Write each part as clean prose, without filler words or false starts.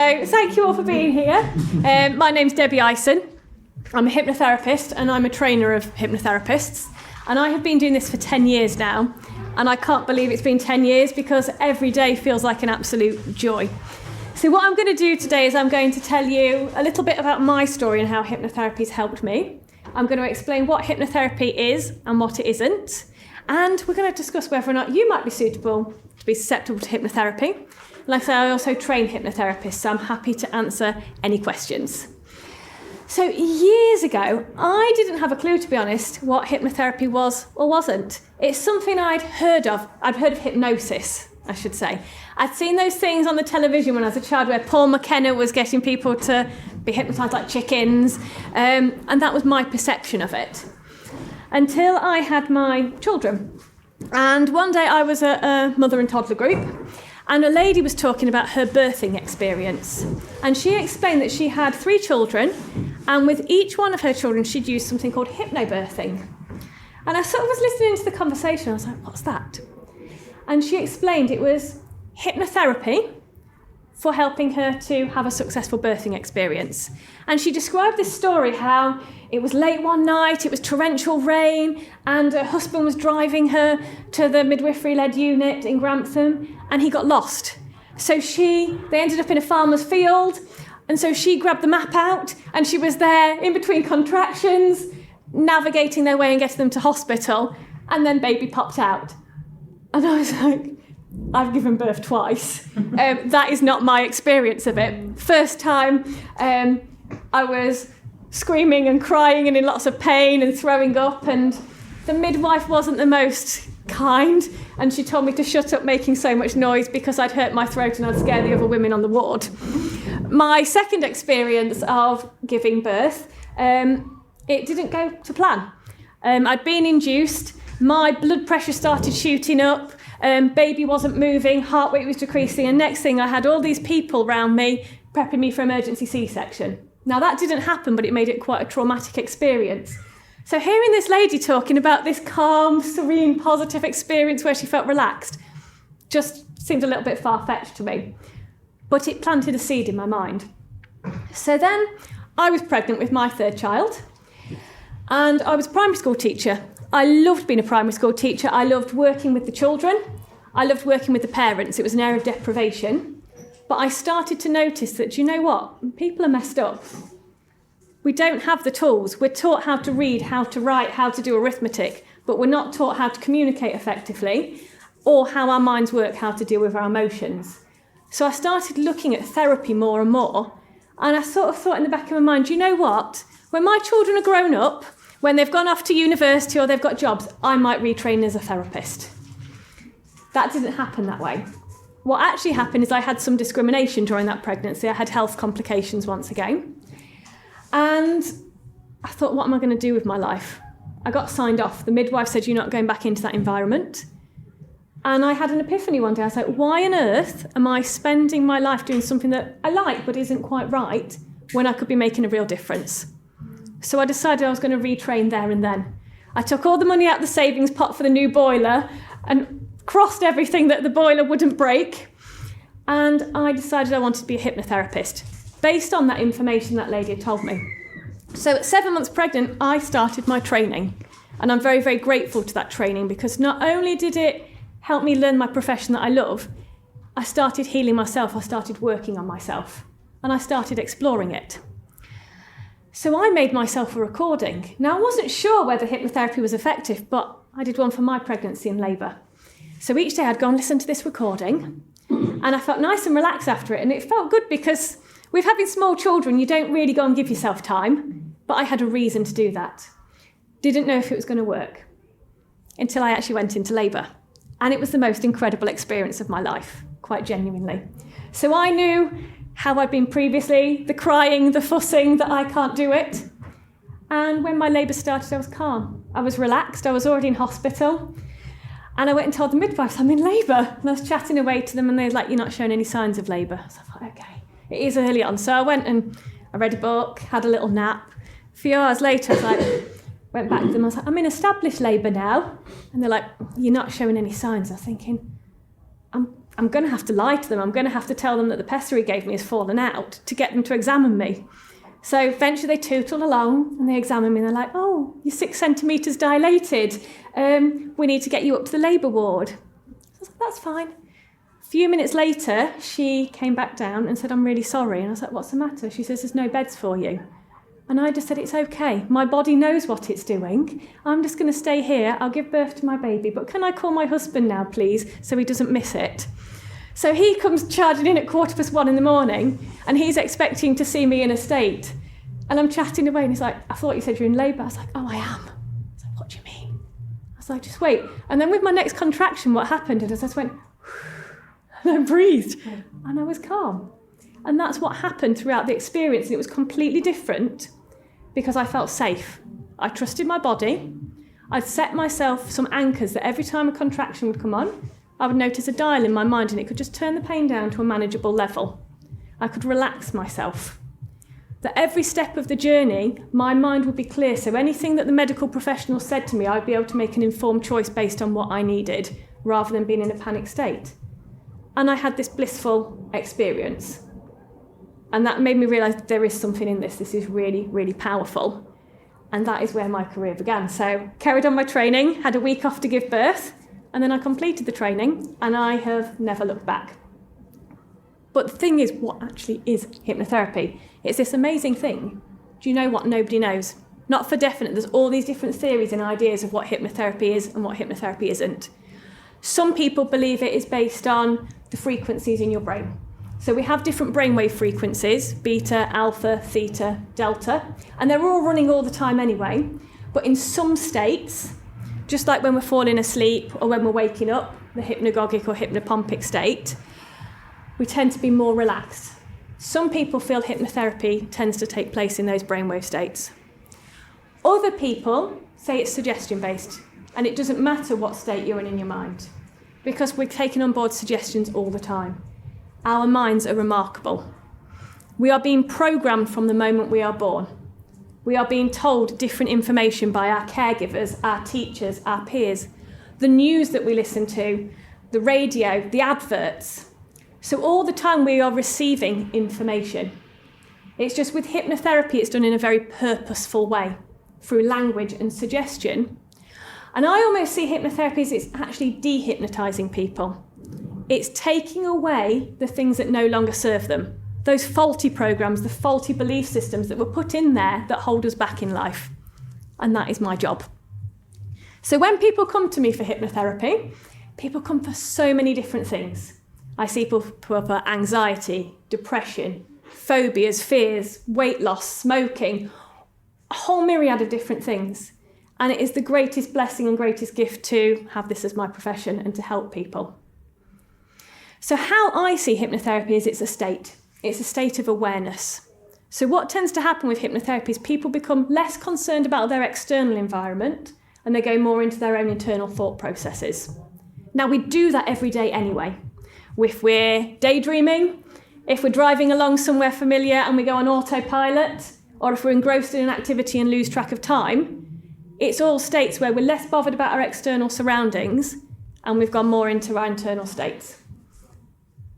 So thank you all for being here. My name's Debbie Ison. I'm a hypnotherapist and I'm a trainer of hypnotherapists. And I have been doing this for 10 years now. And I can't believe it's been 10 years because every day feels like an absolute joy. So what I'm going to do today is I'm going to tell you a little bit about my story and how hypnotherapy's helped me. I'm going to explain what hypnotherapy is and what it isn't. And we're going to discuss whether or not you might be susceptible to hypnotherapy. Like I say, I also train hypnotherapists, so I'm happy to answer any questions. So years ago, I didn't have a clue, to be honest, what hypnotherapy was or wasn't. It's something I'd heard of. I'd heard of hypnosis, I should say. I'd seen those things on the television when I was a child where Paul McKenna was getting people to be hypnotised like chickens, and that was my perception of it. Until I had my children. And one day I was at a mother and toddler group, and a lady was talking about her birthing experience. And she explained that she had 3 children, and with each one of her children, she'd used something called hypnobirthing. And I sort of was listening to the conversation. I was like, what's that? And she explained it was hypnotherapy for helping her to have a successful birthing experience. And she described this story, how it was late one night, it was torrential rain, and her husband was driving her to the midwifery-led unit in Grantham, and he got lost. So they ended up in a farmer's field, and so she grabbed the map out, and she was there in between contractions, navigating their way and getting them to hospital, and then baby popped out. And I was like, I've given birth twice. That is not my experience of it. First time, I was screaming and crying and in lots of pain and throwing up, and the midwife wasn't the most kind, and she told me to shut up making so much noise because I'd hurt my throat and I'd scare the other women on the ward. My second experience of giving birth, it didn't go to plan. I'd been induced, my blood pressure started shooting up, baby wasn't moving, heart rate was decreasing, and next thing I had all these people around me prepping me for emergency C-section. Now that didn't happen, but it made it quite a traumatic experience. So hearing this lady talking about this calm, serene, positive experience where she felt relaxed just seemed a little bit far-fetched to me. But it planted a seed in my mind. So then I was pregnant with my 3rd child, and I was a primary school teacher. I loved being a primary school teacher. I loved working with the children. I loved working with the parents. It was an area of deprivation. But I started to notice that, do you know what? People are messed up. We don't have the tools. We're taught how to read, how to write, how to do arithmetic, but we're not taught how to communicate effectively or how our minds work, how to deal with our emotions. So I started looking at therapy more and more, and I sort of thought in the back of my mind, do you know what? When my children are grown up, when they've gone off to university or they've got jobs, I might retrain as a therapist. That didn't happen that way. What actually happened is I had some discrimination during that pregnancy. I had health complications once again. And I thought, what am I going to do with my life? I got signed off. The midwife said, you're not going back into that environment. And I had an epiphany one day. I was like, why on earth am I spending my life doing something that I like but isn't quite right when I could be making a real difference? So I decided I was going to retrain there and then. I took all the money out of the savings pot for the new boiler and crossed everything that the boiler wouldn't break. And I decided I wanted to be a hypnotherapist based on that information that lady had told me. So at 7 months pregnant, I started my training. And I'm very, very grateful to that training because not only did it help me learn my profession that I love, I started healing myself. I started working on myself and I started exploring it. So I made myself a recording. Now, I wasn't sure whether hypnotherapy was effective, but I did one for my pregnancy and labour. So each day I'd go and listen to this recording, and I felt nice and relaxed after it. And it felt good because with having small children, you don't really go and give yourself time. But I had a reason to do that. Didn't know if it was going to work until I actually went into labour. And it was the most incredible experience of my life, quite genuinely. So I knew how I'd been previously, the crying, the fussing, that I can't do it. And when my labour started, I was calm. I was relaxed. I was already in hospital. And I went and told the midwives, I'm in labour. And I was chatting away to them, and they were like, you're not showing any signs of labour. So I thought, okay, it is early on. So I went and I read a book, had a little nap. A few hours later, I was like, went back to them. I was like, I'm in established labour now. And they're like, you're not showing any signs. I was thinking, I'm I'm going to have to lie to them. I'm going to have to tell them that the pessary he gave me has fallen out to get them to examine me. So eventually they tootle along and they examine me and they're like, oh, you're 6 centimetres dilated. We need to get you up to the labour ward. I was like, that's fine. A few minutes later, she came back down and said, I'm really sorry. And I was like, what's the matter? She says, there's no beds for you. And I just said, it's okay. My body knows what it's doing. I'm just going to stay here. I'll give birth to my baby. But can I call my husband now, please, so he doesn't miss it? So he comes charging in at 1:15 in the morning and he's expecting to see me in a state. And I'm chatting away and he's like, I thought you said you're in labour. I was like, oh, I am. I was like, what do you mean? I was like, just wait. And then with my next contraction, what happened is I just went, and I breathed and I was calm. And that's what happened throughout the experience. And it was completely different because I felt safe. I trusted my body. I'd set myself some anchors that every time a contraction would come on, I would notice a dial in my mind and it could just turn the pain down to a manageable level. I could relax myself. That every step of the journey, my mind would be clear. So anything that the medical professional said to me, I'd be able to make an informed choice based on what I needed, rather than being in a panic state. And I had this blissful experience. And that made me realise there is something in this. This is really, really powerful. And that is where my career began. So carried on my training, had a week off to give birth, and then I completed the training, and I have never looked back. But the thing is, what actually is hypnotherapy? It's this amazing thing. Do you know what nobody knows? Not for definite. There's all these different theories and ideas of what hypnotherapy is and what hypnotherapy isn't. Some people believe it is based on the frequencies in your brain. So we have different brainwave frequencies, beta, alpha, theta, delta, and they're all running all the time anyway. But in some states, just like when we're falling asleep or when we're waking up, the hypnagogic or hypnopompic state, we tend to be more relaxed. Some people feel hypnotherapy tends to take place in those brainwave states. Other people say it's suggestion-based, and it doesn't matter what state you're in your mind, because we're taking on board suggestions all the time. Our minds are remarkable. We are being programmed from the moment we are born. We are being told different information by our caregivers, our teachers, our peers, the news that we listen to, the radio, the adverts. So all the time we are receiving information. It's just with hypnotherapy, it's done in a very purposeful way, through language and suggestion. And I almost see hypnotherapy as it's actually dehypnotising people. It's taking away the things that no longer serve them. Those faulty programs, the faulty belief systems that were put in there that hold us back in life. And that is my job. So when people come to me for hypnotherapy, people come for so many different things. I see people for anxiety, depression, phobias, fears, weight loss, smoking, a whole myriad of different things. And it is the greatest blessing and greatest gift to have this as my profession and to help people. So how I see hypnotherapy is it's a state. It's a state of awareness. So what tends to happen with hypnotherapy is people become less concerned about their external environment and they go more into their own internal thought processes. Now we do that every day anyway. If we're daydreaming, if we're driving along somewhere familiar and we go on autopilot, or if we're engrossed in an activity and lose track of time, it's all states where we're less bothered about our external surroundings and we've gone more into our internal states.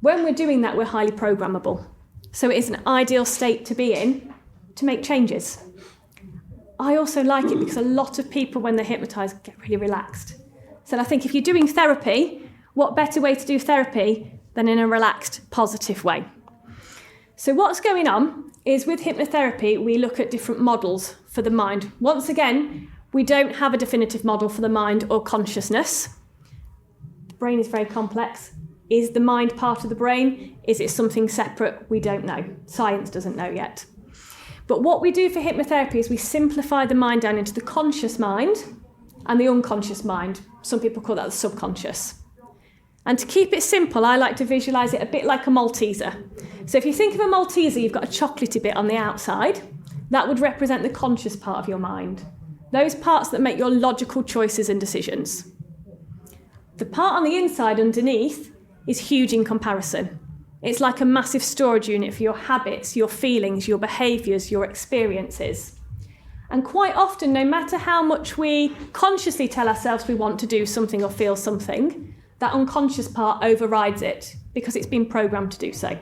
When we're doing that, we're highly programmable. So it is an ideal state to be in to make changes. I also like it because a lot of people, when they're hypnotised, get really relaxed. So I think if you're doing therapy, what better way to do therapy than in a relaxed, positive way? So what's going on is with hypnotherapy, we look at different models for the mind. Once again, we don't have a definitive model for the mind or consciousness. The brain is very complex. Is the mind part of the brain? Is it something separate? We don't know. Science doesn't know yet. But what we do for hypnotherapy is we simplify the mind down into the conscious mind and the unconscious mind. Some people call that the subconscious. And to keep it simple, I like to visualise it a bit like a Malteser. So if you think of a Malteser, you've got a chocolatey bit on the outside. That would represent the conscious part of your mind. Those parts that make your logical choices and decisions. The part on the inside underneath is huge in comparison. It's like a massive storage unit for your habits, your feelings, your behaviours, your experiences. And quite often, no matter how much we consciously tell ourselves we want to do something or feel something, that unconscious part overrides it because it's been programmed to do so.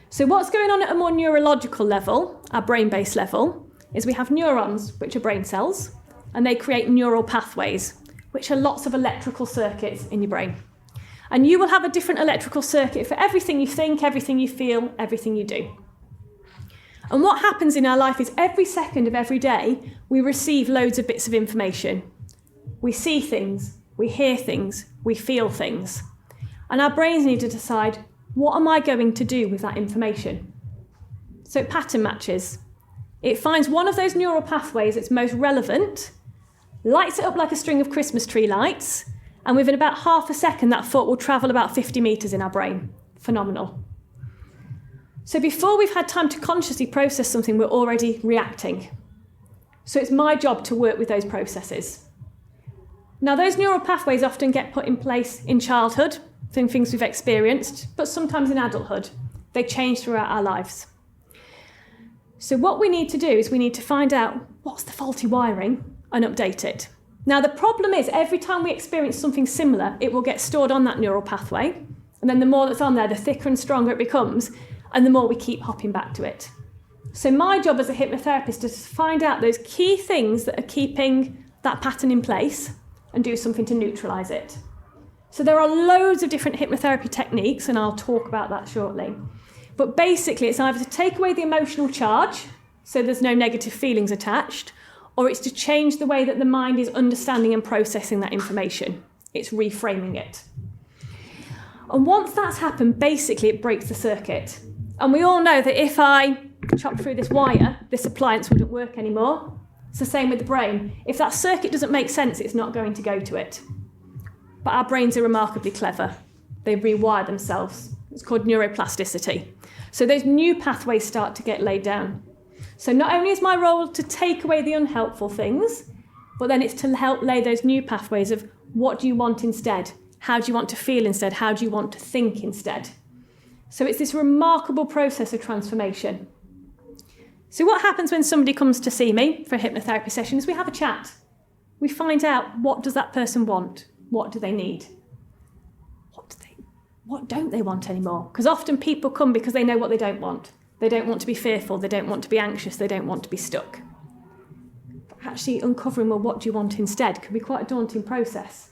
So what's going on at a more neurological level, our brain-based level, is we have neurons, which are brain cells, and they create neural pathways, which are lots of electrical circuits in your brain. And you will have a different electrical circuit for everything you think, everything you feel, everything you do. And what happens in our life is every second of every day, we receive loads of bits of information. We see things, we hear things, we feel things. And our brains need to decide, what am I going to do with that information? So it pattern matches. It finds one of those neural pathways that's most relevant, lights it up like a string of Christmas tree lights, and within about half a second, that thought will travel about 50 metres in our brain. Phenomenal. So before we've had time to consciously process something, we're already reacting. So it's my job to work with those processes. Now, those neural pathways often get put in place in childhood, from things we've experienced, but sometimes in adulthood. They change throughout our lives. So what we need to do is we need to find out what's the faulty wiring and update it. Now, the problem is every time we experience something similar, it will get stored on that neural pathway. And then the more that's on there, the thicker and stronger it becomes, and the more we keep hopping back to it. So my job as a hypnotherapist is to find out those key things that are keeping that pattern in place and do something to neutralise it. So there are loads of different hypnotherapy techniques, and I'll talk about that shortly. But basically, it's either to take away the emotional charge, so there's no negative feelings attached, or it's to change the way that the mind is understanding and processing that information. It's reframing it. And once that's happened, basically it breaks the circuit. And we all know that if I chop through this wire, this appliance wouldn't work anymore. It's the same with the brain. If that circuit doesn't make sense, it's not going to go to it. But our brains are remarkably clever. They rewire themselves. It's called neuroplasticity. So those new pathways start to get laid down. So not only is my role to take away the unhelpful things, but then it's to help lay those new pathways of what do you want instead? How do you want to feel instead? How do you want to think instead? So it's this remarkable process of transformation. So what happens when somebody comes to see me for a hypnotherapy session is we have a chat. We find out, what does that person want? What do they need? What don't they want anymore? Because often people come because they know what they don't want. They don't want to be fearful, they don't want to be anxious, they don't want to be stuck. But actually uncovering, well, what do you want instead can be quite a daunting process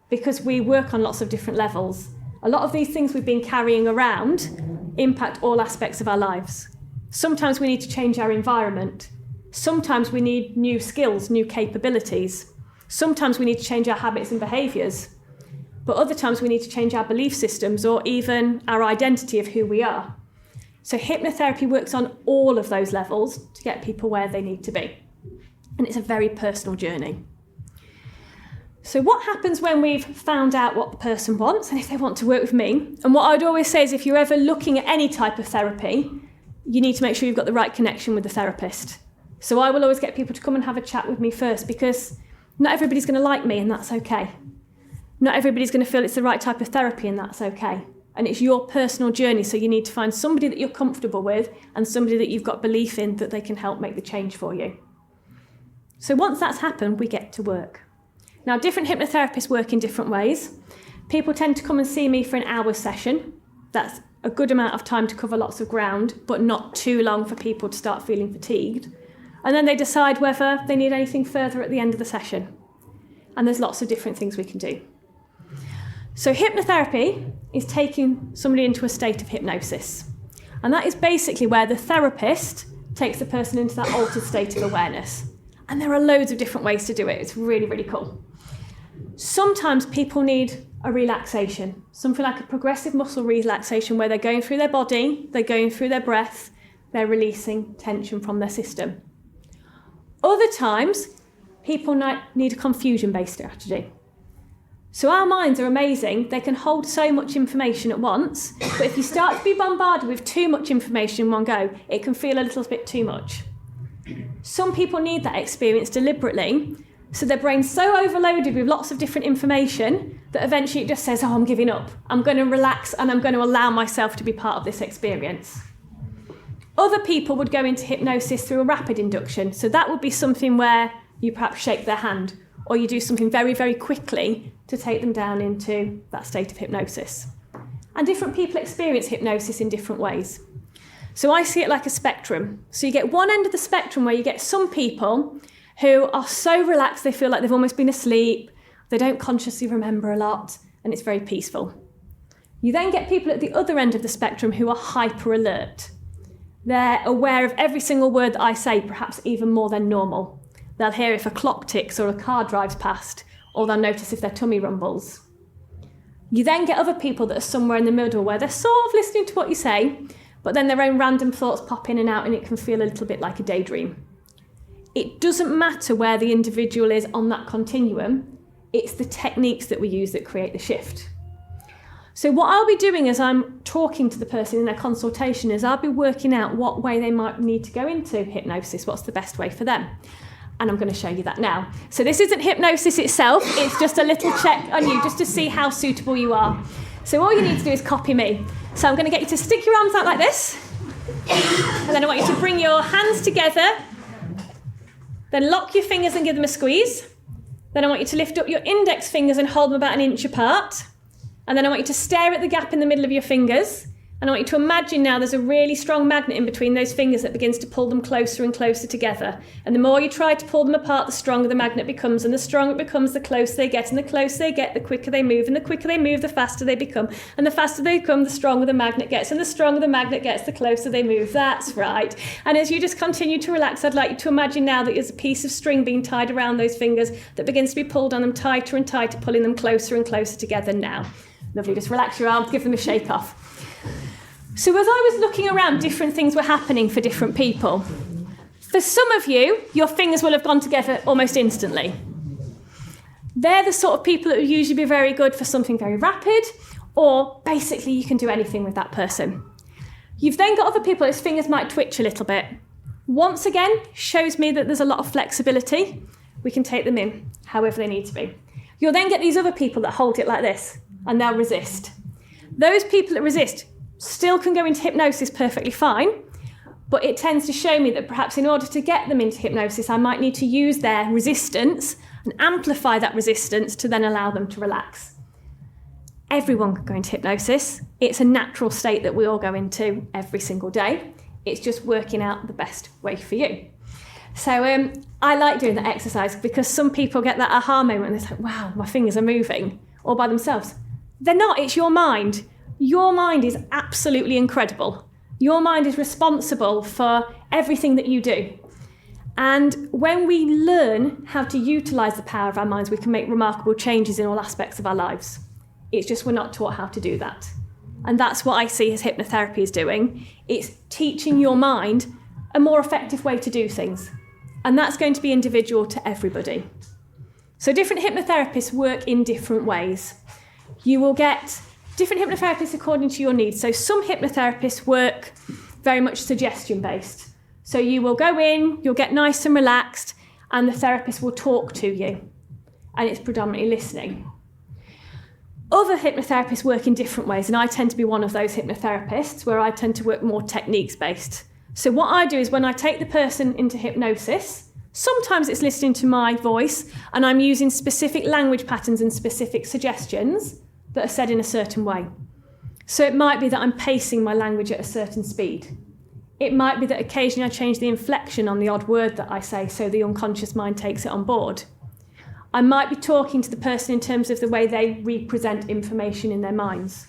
because we work on lots of different levels. A lot of these things we've been carrying around impact all aspects of our lives. Sometimes we need to change our environment. Sometimes we need new skills, new capabilities. Sometimes we need to change our habits and behaviours. But other times we need to change our belief systems or even our identity of who we are. So hypnotherapy works on all of those levels to get people where they need to be. And it's a very personal journey. So what happens when we've found out what the person wants and if they want to work with me? And what I'd always say is if you're ever looking at any type of therapy, you need to make sure you've got the right connection with the therapist. So I will always get people to come and have a chat with me first because not everybody's going to like me and that's okay. Not everybody's going to feel it's the right type of therapy and that's okay. And it's your personal journey, so you need to find somebody that you're comfortable with and somebody that you've got belief in that they can help make the change for you. So once that's happened, we get to work. Now, different hypnotherapists work in different ways. People tend to come and see me for an hour session. That's a good amount of time to cover lots of ground, but not too long for people to start feeling fatigued. And then they decide whether they need anything further at the end of the session. And there's lots of different things we can do. So hypnotherapy is taking somebody into a state of hypnosis. And that is basically where the therapist takes the person into that altered state of awareness. And there are loads of different ways to do it. It's really, really cool. Sometimes people need a relaxation, something like a progressive muscle relaxation where they're going through their body, they're going through their breath, they're releasing tension from their system. Other times, people need a confusion-based strategy. So our minds are amazing. They can hold so much information at once, but if you start to be bombarded with too much information in one go, it can feel a little bit too much. Some people need that experience deliberately, so their brain's so overloaded with lots of different information that eventually it just says, oh, I'm giving up. I'm going to relax and I'm going to allow myself to be part of this experience. Other people would go into hypnosis through a rapid induction, so that would be something where you perhaps shake their hand or you do something very, very quickly to take them down into that state of hypnosis. And different people experience hypnosis in different ways. So I see it like a spectrum. So you get one end of the spectrum where you get some people who are so relaxed they feel like they've almost been asleep, they don't consciously remember a lot, and it's very peaceful. You then get people at the other end of the spectrum who are hyper alert. They're aware of every single word that I say, perhaps even more than normal. They'll hear if a clock ticks or a car drives past, or they'll notice if their tummy rumbles. You then get other people that are somewhere in the middle where they're sort of listening to what you say, but then their own random thoughts pop in and out and it can feel a little bit like a daydream. It doesn't matter where the individual is on that continuum, it's the techniques that we use that create the shift. So what I'll be doing as I'm talking to the person in their consultation is I'll be working out what way they might need to go into hypnosis, what's the best way for them. And I'm going to show you that now. So this isn't hypnosis itself, it's just a little check on you just to see how suitable you are. So all you need to do is copy me. So I'm going to get you to stick your arms out like this. And then I want you to bring your hands together. Then lock your fingers and give them a squeeze. Then I want you to lift up your index fingers and hold them about 1 inch apart. And then I want you to stare at the gap in the middle of your fingers. And I want you to imagine now there's a really strong magnet in between those fingers that begins to pull them closer and closer together. And the more you try to pull them apart, the stronger the magnet becomes. And the stronger it becomes, the closer they get. And the closer they get, the quicker they move. And the quicker they move, the faster they become. And the faster they become, the stronger the magnet gets. And the stronger the magnet gets, the closer they move. That's right. And as you just continue to relax, I'd like you to imagine now that there's a piece of string being tied around those fingers that begins to be pulled on them tighter and tighter, pulling them closer and closer together now. Lovely. Just relax your arms, give them a shake off. So as I was looking around, different things were happening for different people. For some of you, your fingers will have gone together almost instantly. They're the sort of people that will usually be very good for something very rapid, or basically you can do anything with that person. You've then got other people whose fingers might twitch a little bit. Once again, shows me that there's a lot of flexibility. We can take them in however they need to be. You'll then get these other people that hold it like this, and they'll resist. Those people that resist still can go into hypnosis perfectly fine, but it tends to show me that perhaps in order to get them into hypnosis, I might need to use their resistance and amplify that resistance to then allow them to relax. Everyone can go into hypnosis. It's a natural state that we all go into every single day. It's just working out the best way for you. So I like doing that exercise because some people get that aha moment and they're like, wow, my fingers are moving, all by themselves. They're not, it's your mind. Your mind is absolutely incredible. Your mind is responsible for everything that you do. And when we learn how to utilise the power of our minds, we can make remarkable changes in all aspects of our lives. It's just we're not taught how to do that. And that's what I see as hypnotherapy is doing. It's teaching your mind a more effective way to do things. And that's going to be individual to everybody. So different hypnotherapists work in different ways. You will get different hypnotherapists according to your needs. So some hypnotherapists work very much suggestion-based. So you will go in, you'll get nice and relaxed, and the therapist will talk to you. And it's predominantly listening. Other hypnotherapists work in different ways, and I tend to be one of those hypnotherapists where I tend to work more techniques-based. So what I do is when I take the person into hypnosis, sometimes it's listening to my voice, and I'm using specific language patterns and specific suggestions that are said in a certain way. So it might be that I'm pacing my language at a certain speed. It might be that occasionally I change the inflection on the odd word that I say so the unconscious mind takes it on board. I might be talking to the person in terms of the way they represent information in their minds,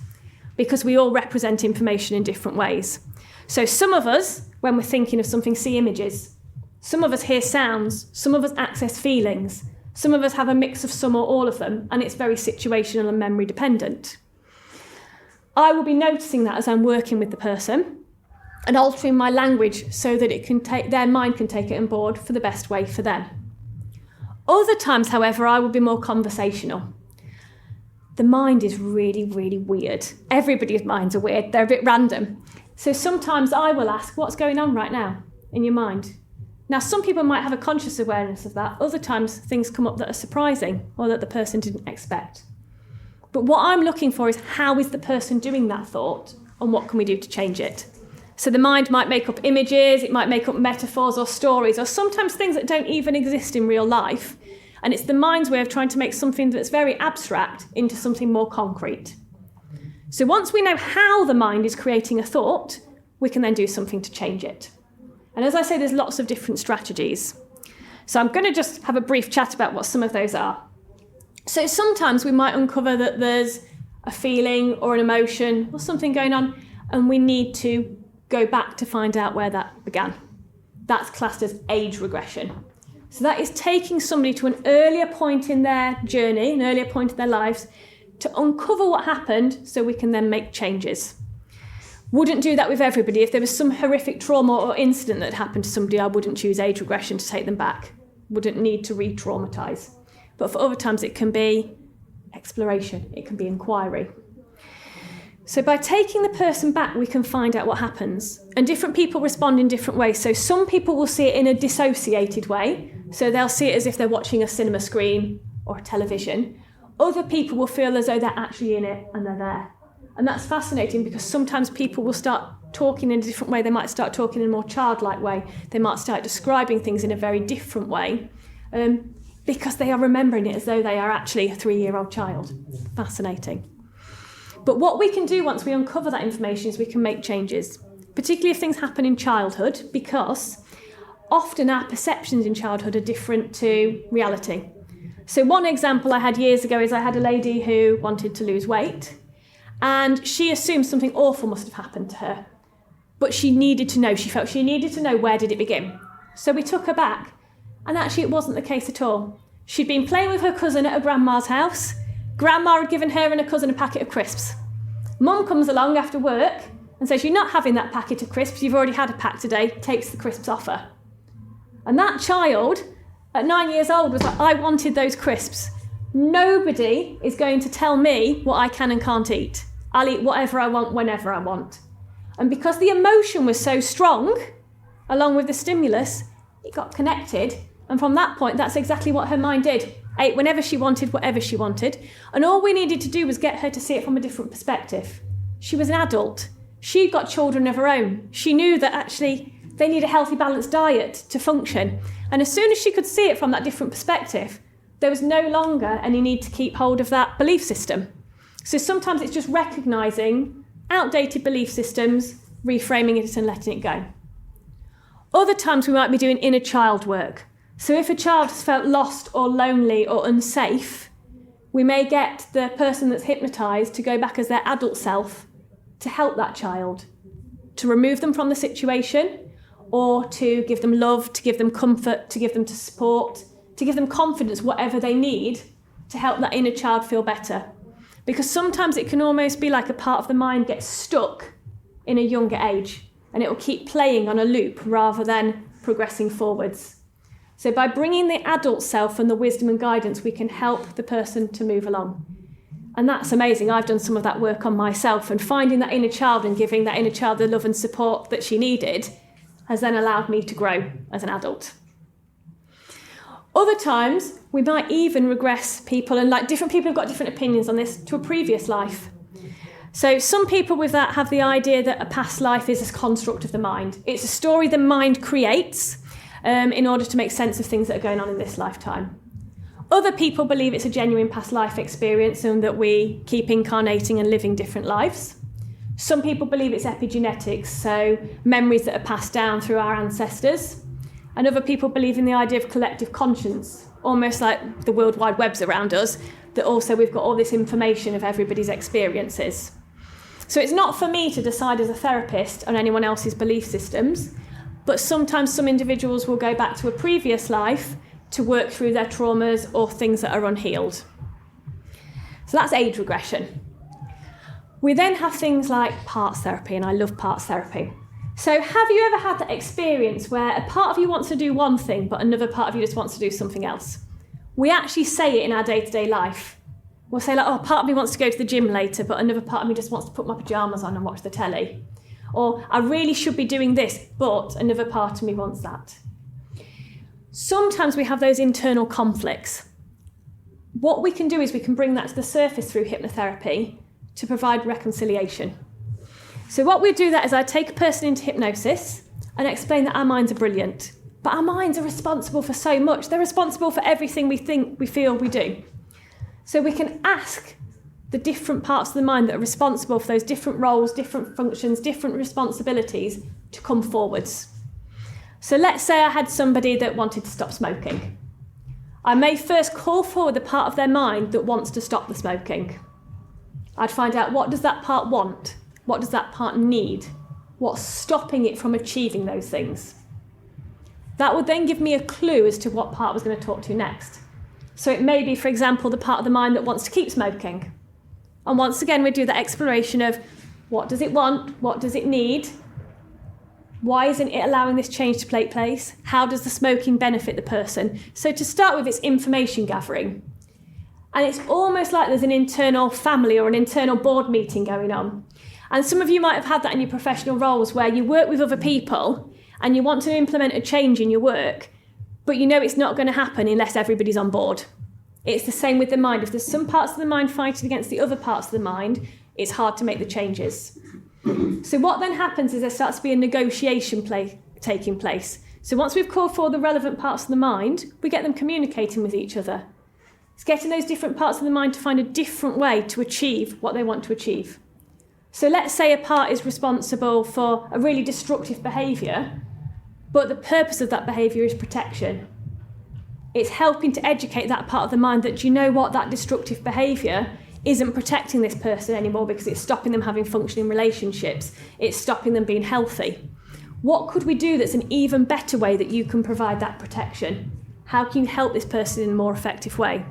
because we all represent information in different ways. So some of us, when we're thinking of something, see images. Some of us hear sounds. Some of us access feelings. Some of us have a mix of some or all of them, and it's very situational and memory dependent. I will be noticing that as I'm working with the person and altering my language so that it can their mind can take it on board for the best way for them. Other times, however, I will be more conversational. The mind is really, really weird. Everybody's minds are weird. They're a bit random. So sometimes I will ask, what's going on right now in your mind? Now, some people might have a conscious awareness of that. Other times, things come up that are surprising or that the person didn't expect. But what I'm looking for is how is the person doing that thought and what can we do to change it? So the mind might make up images, it might make up metaphors or stories, or sometimes things that don't even exist in real life. And it's the mind's way of trying to make something that's very abstract into something more concrete. So once we know how the mind is creating a thought, we can then do something to change it. And as I say, there's lots of different strategies. So I'm going to just have a brief chat about what some of those are. So sometimes we might uncover that there's a feeling or an emotion or something going on, and we need to go back to find out where that began. That's classed as age regression. So that is taking somebody to an earlier point in their journey, an earlier point in their lives, to uncover what happened so we can then make changes. Wouldn't do that with everybody. If there was some horrific trauma or incident that happened to somebody, I wouldn't choose age regression to take them back. Wouldn't need to re-traumatise. But for other times it can be exploration, it can be inquiry. So by taking the person back, we can find out what happens. And different people respond in different ways. So some people will see it in a dissociated way. So they'll see it as if they're watching a cinema screen or a television. Other people will feel as though they're actually in it and they're there. And that's fascinating because sometimes people will start talking in a different way. They might start talking in a more childlike way. They might start describing things in a very different way because they are remembering it as though they are actually a 3-year-old child. Fascinating. But what we can do once we uncover that information is we can make changes, particularly if things happen in childhood, because often our perceptions in childhood are different to reality. So one example I had years ago is I had a lady who wanted to lose weight, and she assumed something awful must have happened to her. But she needed to know, she felt she needed to know where did it begin. So we took her back, and actually it wasn't the case at all. She'd been playing with her cousin at her grandma's house. Grandma had given her and her cousin a packet of crisps. Mum comes along after work and says, "You're not having that packet of crisps, you've already had a pack today," takes the crisps off her. And that child, at 9 years old, was like, "I wanted those crisps. Nobody is going to tell me what I can and can't eat. I'll eat whatever I want, whenever I want." And because the emotion was so strong, along with the stimulus, it got connected. And from that point, that's exactly what her mind did. Ate whenever she wanted, whatever she wanted. And all we needed to do was get her to see it from a different perspective. She was an adult. She'd got children of her own. She knew that actually they need a healthy, balanced diet to function. And as soon as she could see it from that different perspective, there was no longer any need to keep hold of that belief system. So sometimes it's just recognising outdated belief systems, reframing it and letting it go. Other times we might be doing inner child work. So if a child has felt lost or lonely or unsafe, we may get the person that's hypnotised to go back as their adult self to help that child, to remove them from the situation, or to give them love, to give them comfort, to give them support, to give them confidence, whatever they need to help that inner child feel better. Because sometimes it can almost be like a part of the mind gets stuck in a younger age and it will keep playing on a loop rather than progressing forwards. So by bringing the adult self and the wisdom and guidance, we can help the person to move along. And that's amazing. I've done some of that work on myself, and finding that inner child and giving that inner child the love and support that she needed has then allowed me to grow as an adult. Other times, we might even regress people, and like different people have got different opinions on this, to a previous life. So some people with that have the idea that a past life is a construct of the mind. It's a story the mind creates in order to make sense of things that are going on in this lifetime. Other people believe it's a genuine past life experience and that we keep incarnating and living different lives. Some people believe it's epigenetics, so memories that are passed down through our ancestors. And other people believe in the idea of collective conscience, almost like the World Wide Web's around us, that also we've got all this information of everybody's experiences. So it's not for me to decide as a therapist on anyone else's belief systems, but sometimes some individuals will go back to a previous life to work through their traumas or things that are unhealed. So that's age regression. We then have things like parts therapy, and I love parts therapy. So have you ever had that experience where a part of you wants to do one thing, but another part of you just wants to do something else? We actually say it in our day-to-day life. We'll say like, "Oh, part of me wants to go to the gym later, but another part of me just wants to put my pyjamas on and watch the telly." Or, "I really should be doing this, but another part of me wants that." Sometimes we have those internal conflicts. What we can do is we can bring that to the surface through hypnotherapy to provide reconciliation. So what we do that is I take a person into hypnosis and explain that our minds are brilliant. But our minds are responsible for so much. They're responsible for everything we think, we feel, we do. So we can ask the different parts of the mind that are responsible for those different roles, different functions, different responsibilities to come forwards. So let's say I had somebody that wanted to stop smoking. I may first call forward the part of their mind that wants to stop the smoking. I'd find out, what does that part want? What does that part need? What's stopping it from achieving those things? That would then give me a clue as to what part I was going to talk to next. So it may be, for example, the part of the mind that wants to keep smoking. And once again, we do the exploration of what does it want? What does it need? Why isn't it allowing this change to take place? How does the smoking benefit the person? So to start with, it's information gathering. And it's almost like there's an internal family or an internal board meeting going on. And some of you might have had that in your professional roles where you work with other people and you want to implement a change in your work, but you know it's not going to happen unless everybody's on board. It's the same with the mind. If there's some parts of the mind fighting against the other parts of the mind, it's hard to make the changes. So what then happens is there starts to be a negotiation taking place. So once we've called for the relevant parts of the mind, we get them communicating with each other. It's getting those different parts of the mind to find a different way to achieve what they want to achieve. So let's say a part is responsible for a really destructive behaviour, but the purpose of that behaviour is protection. It's helping to educate that part of the mind that, do you know what, that destructive behaviour isn't protecting this person anymore because it's stopping them having functioning relationships. It's stopping them being healthy. What could we do that's an even better way that you can provide that protection? How can you help this person in a more effective way?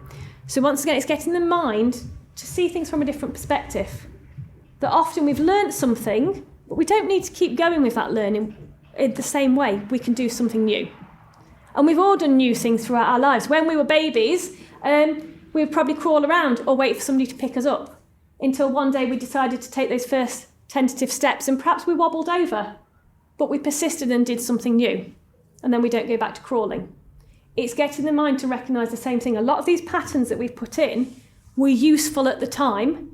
So once again, it's getting the mind to see things from a different perspective. That often we've learnt something, but we don't need to keep going with that learning in the same way. We can do something new. And we've all done new things throughout our lives. When we were babies, we would probably crawl around or wait for somebody to pick us up until one day we decided to take those first tentative steps and perhaps we wobbled over, but we persisted and did something new. And then we don't go back to crawling. It's getting the mind to recognise the same thing. A lot of these patterns that we've put in were useful at the time,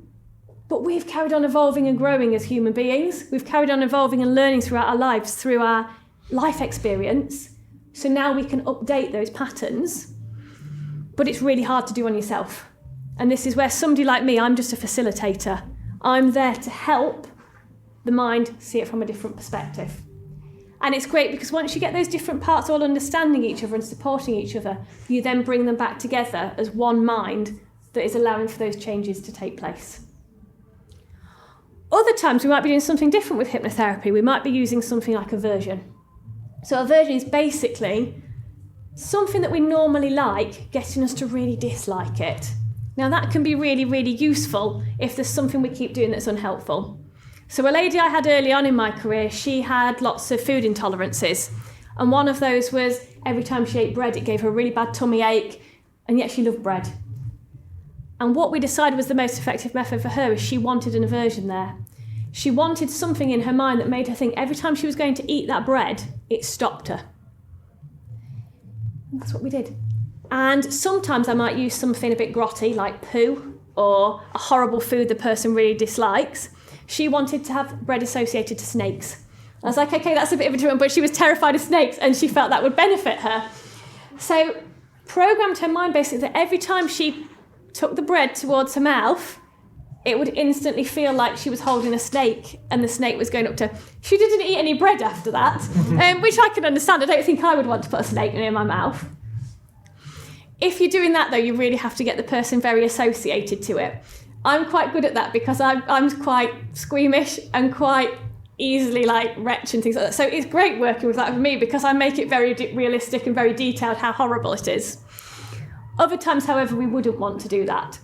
but we've carried on evolving and growing as human beings. We've carried on evolving and learning throughout our lives, through our life experience. So now we can update those patterns, but it's really hard to do on yourself. And this is where somebody like me, I'm just a facilitator. I'm there to help the mind see it from a different perspective. And it's great because once you get those different parts all understanding each other and supporting each other, you then bring them back together as one mind that is allowing for those changes to take place. Other times we might be doing something different with hypnotherapy. We might be using something like aversion. So aversion is basically something that we normally like, getting us to really dislike it. Now that can be really, really useful if there's something we keep doing that's unhelpful. So a lady I had early on in my career, she had lots of food intolerances. And one of those was every time she ate bread, it gave her a really bad tummy ache, and yet she loved bread. And what we decided was the most effective method for her is she wanted an aversion there. She wanted something in her mind that made her think every time she was going to eat that bread, it stopped her. And that's what we did. And sometimes I might use something a bit grotty, like poo, or a horrible food the person really dislikes. She wanted to have bread associated to snakes. I was like, okay, that's a bit of a different, but she was terrified of snakes and she felt that would benefit her. So programmed her mind basically that every time she took the bread towards her mouth, it would instantly feel like she was holding a snake and the snake was going up to her. She didn't eat any bread after that, which I can understand. I don't think I would want to put a snake near my mouth. If you're doing that, though, you really have to get the person very associated to it. I'm quite good at that because I'm quite squeamish and quite easily retch and things like that. So it's great working with that for me because I make it very realistic and very detailed how horrible it is. Other times, however, we wouldn't want to do that.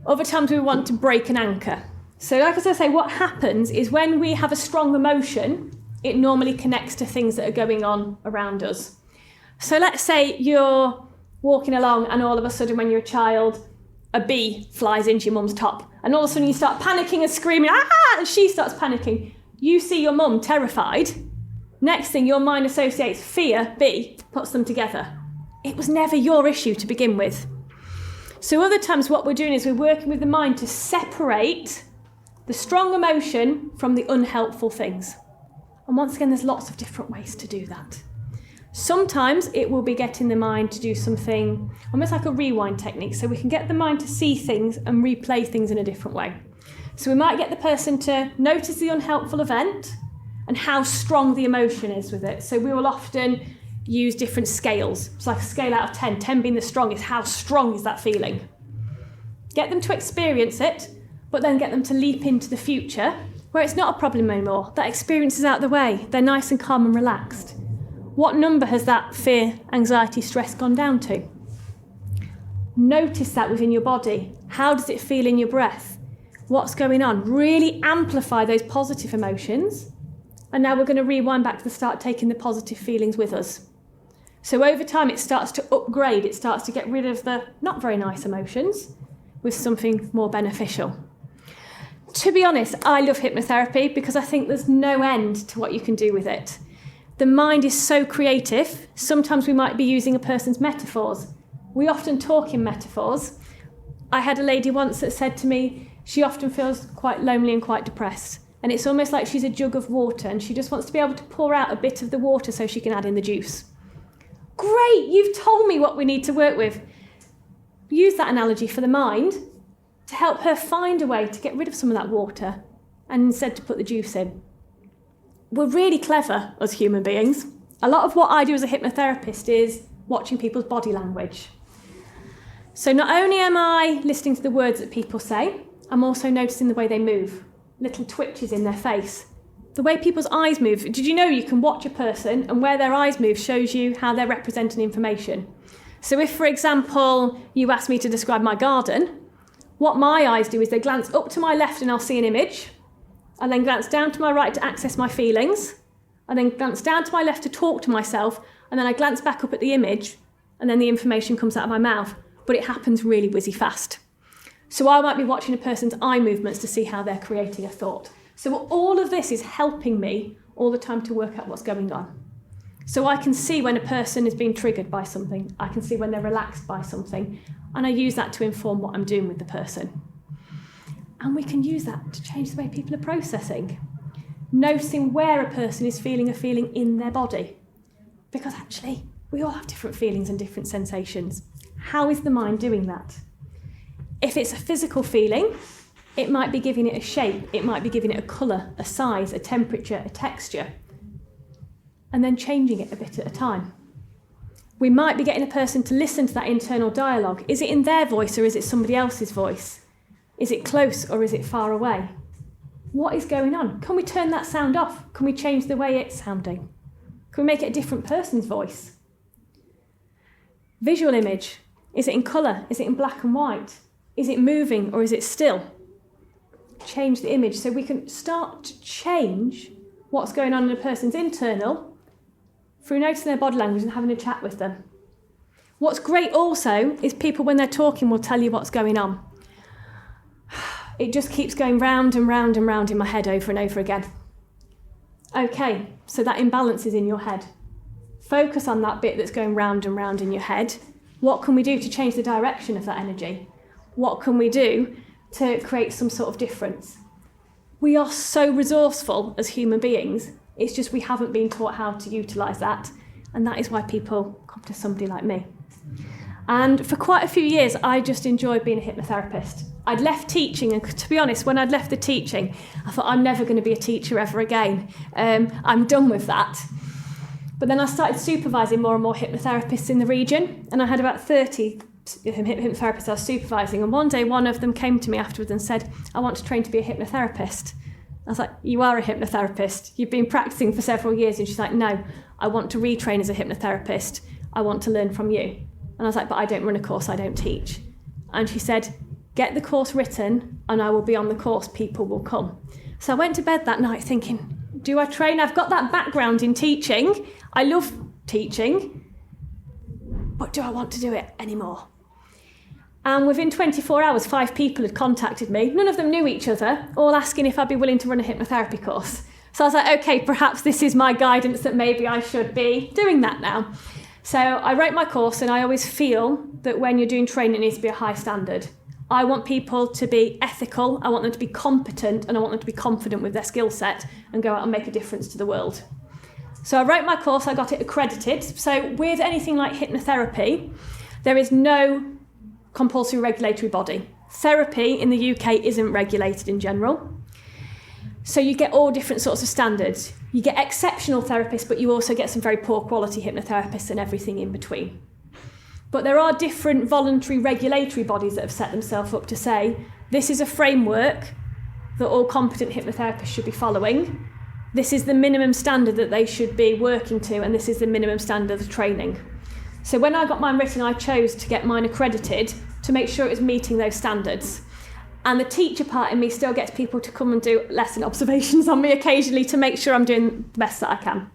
Other times we want to break an anchor. So like as I say, what happens is when we have a strong emotion, it normally connects to things that are going on around us. So let's say you're walking along and all of a sudden when you're a child, a bee flies into your mum's top. And all of a sudden you start panicking and screaming, ah! And she starts panicking. You see your mum terrified. Next thing, your mind associates fear, bee, puts them together. It was never your issue to begin with. So other times what we're doing is we're working with the mind to separate the strong emotion from the unhelpful things. And once again, there's lots of different ways to do that. Sometimes it will be getting the mind to do something almost like a rewind technique, so we can get the mind to see things and replay things in a different way. So we might get the person to notice the unhelpful event and how strong the emotion is with it. So we will often use different scales. It's like a scale out of 10, 10 being the strongest. How strong is that feeling? Get them to experience it, but then get them to leap into the future where it's not a problem anymore. That experience is out of the way. They're nice and calm and relaxed. What number has that fear, anxiety, stress gone down to? Notice that within your body. How does it feel in your breath? What's going on? Really amplify those positive emotions. And now we're going to rewind back to the start, taking the positive feelings with us. So over time, it starts to upgrade. It starts to get rid of the not very nice emotions with something more beneficial. To be honest, I love hypnotherapy because I think there's no end to what you can do with it. The mind is so creative. Sometimes we might be using a person's metaphors. We often talk in metaphors. I had a lady once that said to me, she often feels quite lonely and quite depressed. And it's almost like she's a jug of water and she just wants to be able to pour out a bit of the water so she can add in the juice. Great, you've told me what we need to work with. Use that analogy for the mind to help her find a way to get rid of some of that water and instead to put the juice in. We're really clever as human beings. A lot of what I do as a hypnotherapist is watching people's body language. So not only am I listening to the words that people say, I'm also noticing the way they move, little twitches in their face, the way people's eyes move. Did you know you can watch a person and where their eyes move shows you how they're representing information? So if, for example, you ask me to describe my garden, what my eyes do is they glance up to my left and I'll see an image. I then glance down to my right to access my feelings. I then glance down to my left to talk to myself. And then I glance back up at the image and then the information comes out of my mouth. But it happens really whizzy fast. So I might be watching a person's eye movements to see how they're creating a thought. So all of this is helping me all the time to work out what's going on. So I can see when a person is being triggered by something. I can see when they're relaxed by something. And I use that to inform what I'm doing with the person. And we can use that to change the way people are processing. Noticing where a person is feeling a feeling in their body. Because actually, we all have different feelings and different sensations. How is the mind doing that? If it's a physical feeling, it might be giving it a shape, it might be giving it a colour, a size, a temperature, a texture, and then changing it a bit at a time. We might be getting a person to listen to that internal dialogue. Is it in their voice or is it somebody else's voice? Is it close or is it far away? What is going on? Can we turn that sound off? Can we change the way it's sounding? Can we make it a different person's voice? Visual image. Is it in colour? Is it in black and white? Is it moving or is it still? Change the image so we can start to change what's going on in a person's internal through noticing their body language and having a chat with them. What's great also is people when they're talking will tell you what's going on. It just keeps going round and round and round in my head over and over again. Okay, so that imbalance is in your head. Focus on that bit that's going round and round in your head. What can we do to change the direction of that energy? What can we do to create some sort of difference? We are so resourceful as human beings. It's just we haven't been taught how to utilise that. And that is why people come to somebody like me. And for quite a few years, I just enjoyed being a hypnotherapist. I'd left teaching, and to be honest, when I'd left the teaching, I thought, I'm never going to be a teacher ever again. I'm done with that. But then I started supervising more and more hypnotherapists in the region, and I had about 30 hypnotherapists I was supervising, and one day one of them came to me afterwards and said, I want to train to be a hypnotherapist. I was like, you are a hypnotherapist. You've been practicing for several years. And she's like, no, I want to retrain as a hypnotherapist. I want to learn from you. And I was like, but I don't run a course, I don't teach. And she said, get the course written and I will be on the course, people will come. So I went to bed that night thinking, do I train? I've got that background in teaching. I love teaching, but do I want to do it anymore? And within 24 hours, 5 people had contacted me. None of them knew each other, all asking if I'd be willing to run a hypnotherapy course. So I was like, okay, perhaps this is my guidance that maybe I should be doing that now. So I wrote my course, and I always feel that when you're doing training, it needs to be a high standard. I want people to be ethical, I want them to be competent, and I want them to be confident with their skill set and go out and make a difference to the world. So I wrote my course, I got it accredited. So with anything like hypnotherapy, there is no compulsory regulatory body. Therapy in the UK isn't regulated in general. So you get all different sorts of standards. You get exceptional therapists, but you also get some very poor quality hypnotherapists and everything in between. But there are different voluntary regulatory bodies that have set themselves up to say, this is a framework that all competent hypnotherapists should be following. This is the minimum standard that they should be working to, and this is the minimum standard of training. So when I got mine written, I chose to get mine accredited to make sure it was meeting those standards. And the teacher part in me still gets people to come and do lesson observations on me occasionally to make sure I'm doing the best that I can.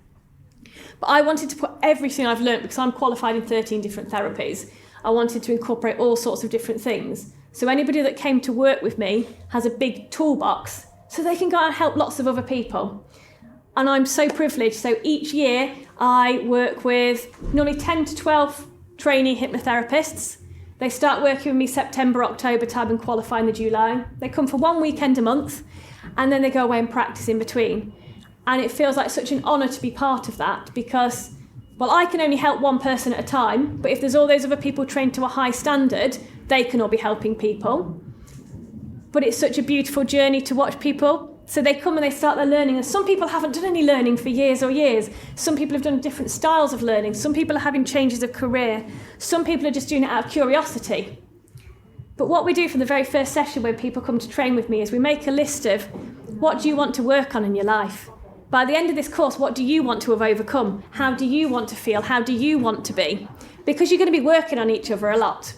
But I wanted to put everything I've learned, because I'm qualified in 13 different therapies, I wanted to incorporate all sorts of different things. So anybody that came to work with me has a big toolbox so they can go out and help lots of other people. And I'm so privileged. So each year I work with normally 10 to 12 trainee hypnotherapists. They start working with me September, October time and qualify in the July. They come for 1 weekend a month and then they go away and practice in between. And it feels like such an honour to be part of that because, well, I can only help one person at a time, but if there's all those other people trained to a high standard, they can all be helping people. But it's such a beautiful journey to watch people. So they come and they start their learning, and some people haven't done any learning for years or years. Some people have done different styles of learning. Some people are having changes of career. Some people are just doing it out of curiosity. But what we do from the very first session when people come to train with me is we make a list of what do you want to work on in your life? By the end of this course, what do you want to have overcome? How do you want to feel? How do you want to be? Because you're going to be working on each other a lot.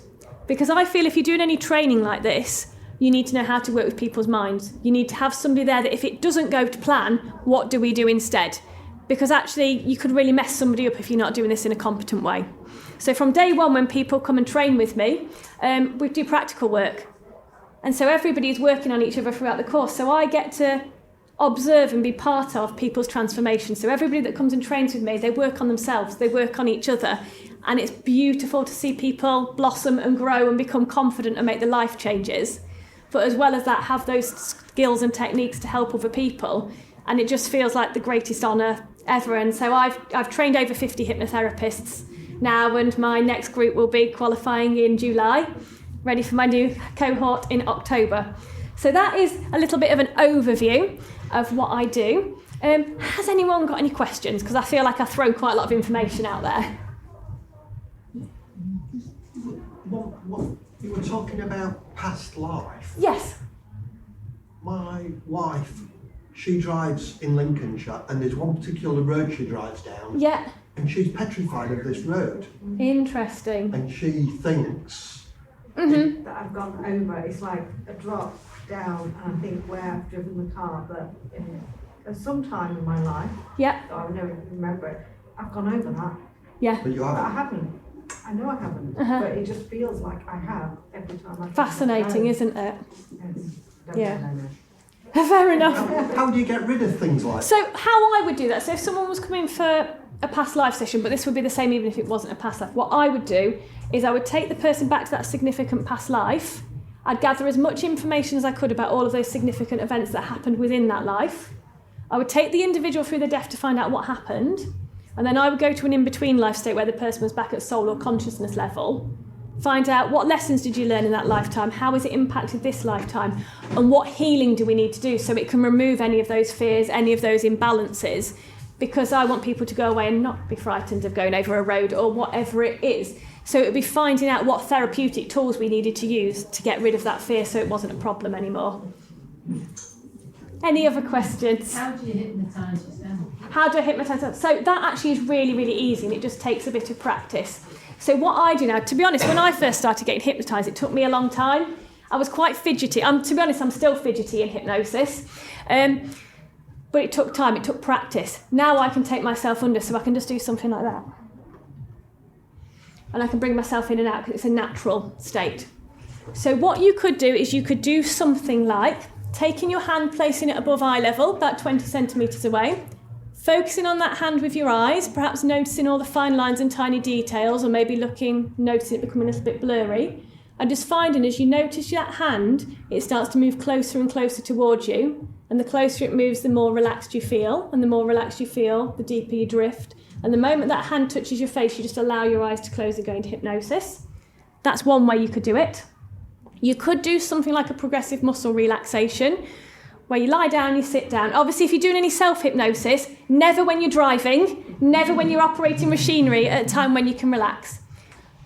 Because I feel if you're doing any training like this, you need to know how to work with people's minds. You need to have somebody there that if it doesn't go to plan, what do we do instead? Because actually you could really mess somebody up if you're not doing this in a competent way. So from day one, when people come and train with me, we do practical work. And so everybody is working on each other throughout the course. So I get to observe and be part of people's transformation. So everybody that comes and trains with me, they work on themselves, they work on each other. And it's beautiful to see people blossom and grow and become confident and make the life changes. But as well as that, have those skills and techniques to help other people. And it just feels like the greatest honour ever. And so I've trained over 50 hypnotherapists now, and my next group will be qualifying in July, ready for my new cohort in October. So that is a little bit of an overview of what I do. Has anyone got any questions? Because I feel like I've thrown quite a lot of information out there. What you were talking about past life. Yes. My wife, she drives in Lincolnshire, and there's one particular road she drives down. Yeah. And she's petrified of this road. Interesting. And she thinks that I've gone over. It's like a drop down, and I think where I've driven the car, but at some time in my life, Yeah. I never remember it, I've gone over that. Yeah. but you But I haven't. haven't. I know I haven't, but it just feels like I have every time I. Fascinating, isn't it? Yeah. No. Fair enough. How do you get rid of things like that? So how I would do that, so if someone was coming for a past life session, but this would be the same even if it wasn't a past life, what I would do is I would take the person back to that significant past life. I'd gather as much information as I could about all of those significant events that happened within that life. I would take the individual through the death to find out what happened, and then I would go to an in-between life state where the person was back at soul or consciousness level, find out what lessons did you learn in that lifetime, how has it impacted this lifetime, and what healing do we need to do so it can remove any of those fears, any of those imbalances, because I want people to go away and not be frightened of going over a road or whatever it is. So it would be finding out what therapeutic tools we needed to use to get rid of that fear so it wasn't a problem anymore. Any other questions? How do you hypnotise yourself? How do I hypnotise myself? So that actually is really, really easy, and it just takes a bit of practice. So what I do now, to be honest, when I first started getting hypnotised, it took me a long time. I was quite fidgety. To be honest, I'm still fidgety in hypnosis. But it took time, it took practice. Now I can take myself under, so I can just do something like that. And I can bring myself in and out because it's a natural state. So what you could do is you could do something like taking your hand, placing it above eye level, about 20 centimetres away, focusing on that hand with your eyes, perhaps noticing all the fine lines and tiny details, or maybe noticing it becoming a little bit blurry, and just finding as you notice that hand, it starts to move closer and closer towards you, And the closer it moves, the more relaxed you feel. And the more relaxed you feel, the deeper you drift. And the moment that hand touches your face, you just allow your eyes to close and go into hypnosis. That's one way you could do it. You could do something like a progressive muscle relaxation, where you lie down, you sit down. Obviously, if you're doing any self-hypnosis, never when you're driving, never when you're operating machinery at a time when you can relax.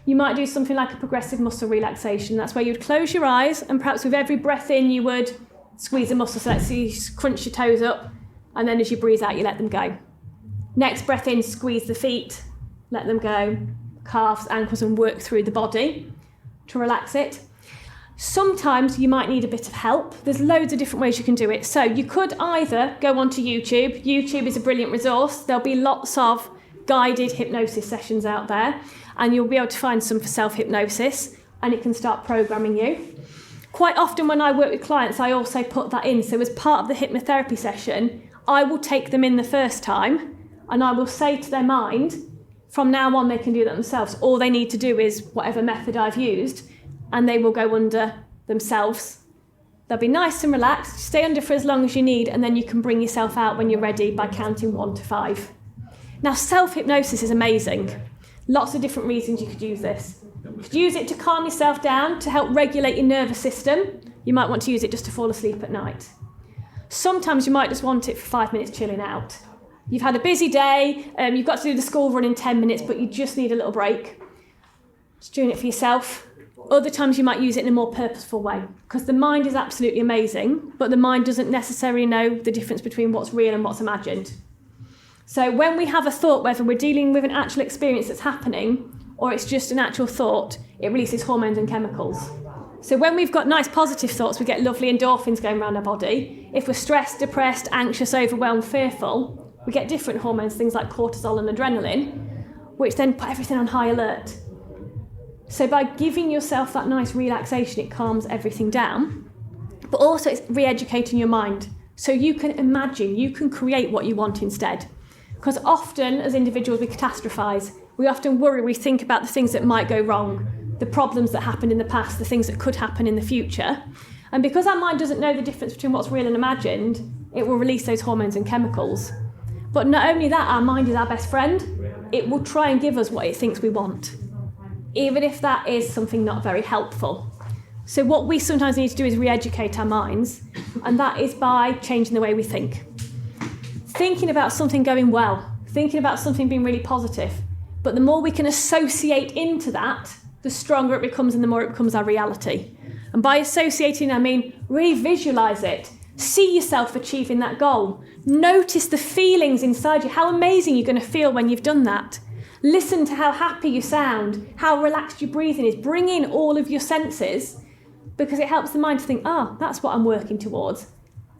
You might do something like a progressive muscle relaxation. That's where you'd close your eyes, and perhaps with every breath in, you would squeeze a muscle. So let's say you crunch your toes up, and then as you breathe out, you let them go. Next breath in, squeeze the feet, let them go, calves, ankles, and work through the body to relax it. Sometimes you might need a bit of help. There's loads of different ways you can do it. So you could either go onto YouTube. YouTube is a brilliant resource. There'll be lots of guided hypnosis sessions out there, and you'll be able to find some for self-hypnosis, and it can start programming you. Quite often when I work with clients, I also put that in. So as part of the hypnotherapy session, I will take them in the first time, and I will say to their mind, from now on they can do that themselves. All they need to do is whatever method I've used, and they will go under themselves. They'll be nice and relaxed, stay under for as long as you need, and then you can bring yourself out when you're ready by counting 1 to 5. Now, self-hypnosis is amazing. Lots of different reasons you could use this. You could use it to calm yourself down, to help regulate your nervous system. You might want to use it just to fall asleep at night. Sometimes you might just want it for 5 minutes chilling out. You've had a busy day, you've got to do the school run in 10 minutes, but you just need a little break. Just doing it for yourself. Other times you might use it in a more purposeful way, because the mind is absolutely amazing, but the mind doesn't necessarily know the difference between what's real and what's imagined. So when we have a thought, whether we're dealing with an actual experience that's happening or it's just an actual thought, it releases hormones and chemicals. So when we've got nice positive thoughts, we get lovely endorphins going around our body. If we're stressed, depressed, anxious, overwhelmed, fearful, we get different hormones, things like cortisol and adrenaline, which then put everything on high alert. So by giving yourself that nice relaxation, it calms everything down, but also it's re-educating your mind. So you can imagine, you can create what you want instead. Because often as individuals we catastrophise, we often worry, we think about the things that might go wrong, the problems that happened in the past, the things that could happen in the future. And because our mind doesn't know the difference between what's real and imagined, it will release those hormones and chemicals. But not only that, our mind is our best friend. It will try and give us what it thinks we want, even if that is something not very helpful. So what we sometimes need to do is re-educate our minds, and that is by changing the way we think. Thinking about something going well, thinking about something being really positive. But the more we can associate into that, the stronger it becomes and the more it becomes our reality. And by associating, I mean really visualise it. See yourself achieving that goal. Notice the feelings inside you, how amazing you're going to feel when you've done that. Listen to how happy you sound, how relaxed your breathing is. Bring in all of your senses, because it helps the mind to think, that's what I'm working towards.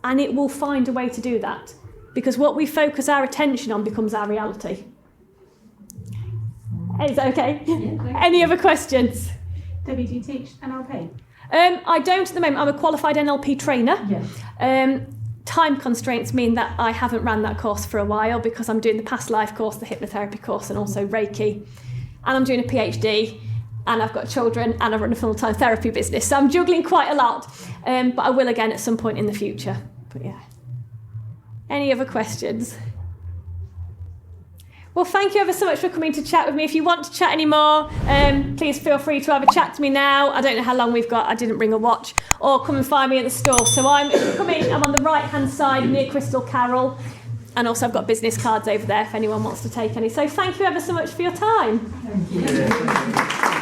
And it will find a way to do that, because what we focus our attention on becomes our reality. Is that okay? Yeah. Any other questions? Debbie, do you teach NLP? I don't at the moment. I'm a qualified NLP trainer. Yes. Time constraints mean that I haven't ran that course for a while, because I'm doing the past life course, the hypnotherapy course, and also Reiki. And I'm doing a PhD, and I've got children, and I run a full-time therapy business. So I'm juggling quite a lot, but I will again at some point in the future. But yeah. Any other questions? Well, thank you ever so much for coming to chat with me. If you want to chat anymore, please feel free to have a chat to me now. I don't know how long we've got. I didn't bring a watch. Or come and find me at the store. So I'm on the right-hand side near Crystal Carol. And also I've got business cards over there if anyone wants to take any. So thank you ever so much for your time. Thank you.